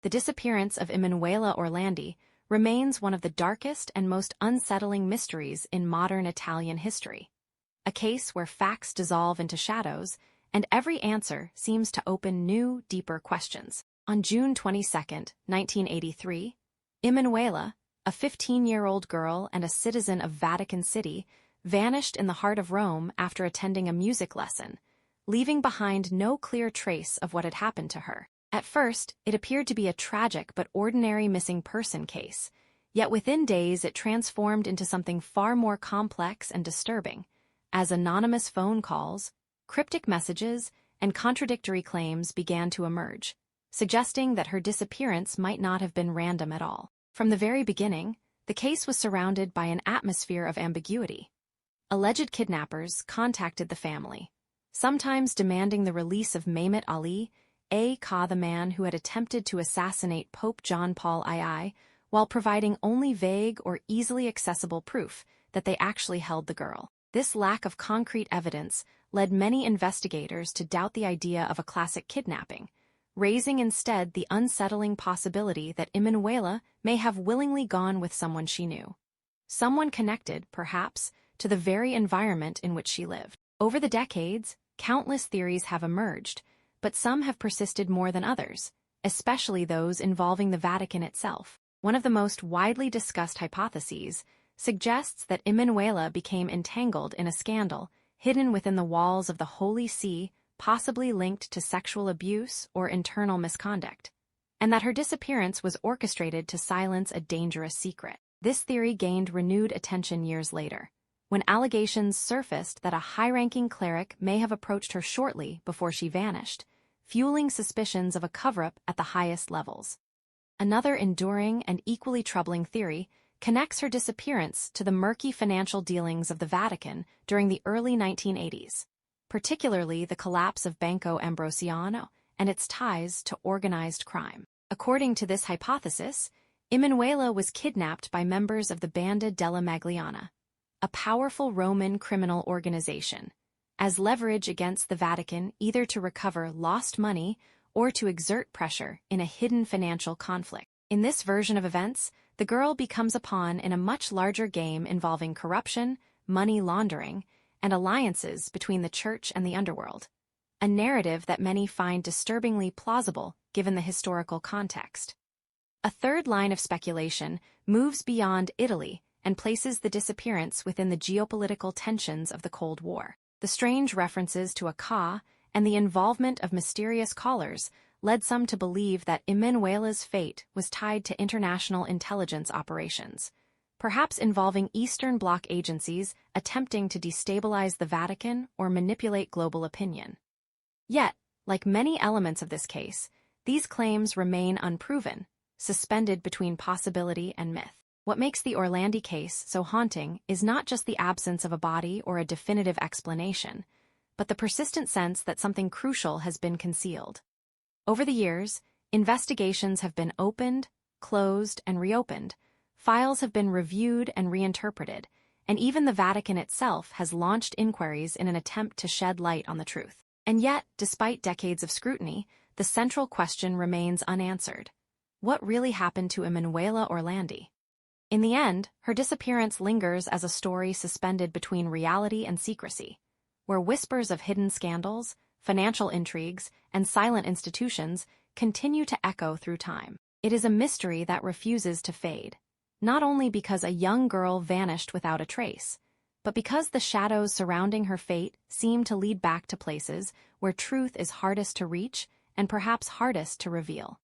The disappearance of Emanuela Orlandi remains one of the darkest and most unsettling mysteries in modern Italian history. A case where facts dissolve into shadows, and every answer seems to open new, deeper questions. On June 22, 1983, Emanuela, a 15-year-old girl and a citizen of Vatican City, vanished in the heart of Rome after attending a music lesson, leaving behind no clear trace of what had happened to her. At first, it appeared to be a tragic but ordinary missing person case, yet within days it transformed into something far more complex and disturbing, as anonymous phone calls, cryptic messages, and contradictory claims began to emerge, suggesting that her disappearance might not have been random at all. From the very beginning, the case was surrounded by an atmosphere of ambiguity. Alleged kidnappers contacted the family, sometimes demanding the release of Mehmet Ali, aka the man who had attempted to assassinate Pope John Paul II, while providing only vague or easily accessible proof that they actually held the girl. This lack of concrete evidence led many investigators to doubt the idea of a classic kidnapping, raising instead the unsettling possibility that Emanuela may have willingly gone with someone she knew. Someone connected, perhaps, to the very environment in which she lived. Over the decades, countless theories have emerged, but some have persisted more than others, especially those involving the Vatican itself. One of the most widely discussed hypotheses suggests that Emanuela became entangled in a scandal hidden within the walls of the Holy See, possibly linked to sexual abuse or internal misconduct, and that her disappearance was orchestrated to silence a dangerous secret. This theory gained renewed attention years later, when allegations surfaced that a high-ranking cleric may have approached her shortly before she vanished, fueling suspicions of a cover-up at the highest levels. Another enduring and equally troubling theory connects her disappearance to the murky financial dealings of the Vatican during the early 1980s, particularly the collapse of Banco Ambrosiano and its ties to organized crime. According to this hypothesis, Emanuela was kidnapped by members of the Banda della Magliana, a powerful Roman criminal organization, as leverage against the Vatican either to recover lost money or to exert pressure in a hidden financial conflict. In this version of events, the girl becomes a pawn in a much larger game involving corruption, money laundering, and alliances between the church and the underworld, a narrative that many find disturbingly plausible given the historical context. A third line of speculation moves beyond Italy and places the disappearance within the geopolitical tensions of the Cold War. The strange references to a Ka and the involvement of mysterious callers led some to believe that Emanuela's fate was tied to international intelligence operations, perhaps involving Eastern Bloc agencies attempting to destabilize the Vatican or manipulate global opinion. Yet, like many elements of this case, these claims remain unproven, suspended between possibility and myth. What makes the Orlandi case so haunting is not just the absence of a body or a definitive explanation, but the persistent sense that something crucial has been concealed. Over the years, investigations have been opened, closed, and reopened, files have been reviewed and reinterpreted, and even the Vatican itself has launched inquiries in an attempt to shed light on the truth. And yet, despite decades of scrutiny, the central question remains unanswered. What really happened to Emanuela Orlandi? In the end, her disappearance lingers as a story suspended between reality and secrecy, where whispers of hidden scandals, financial intrigues, and silent institutions continue to echo through time. It is a mystery that refuses to fade, not only because a young girl vanished without a trace, but because the shadows surrounding her fate seem to lead back to places where truth is hardest to reach and perhaps hardest to reveal.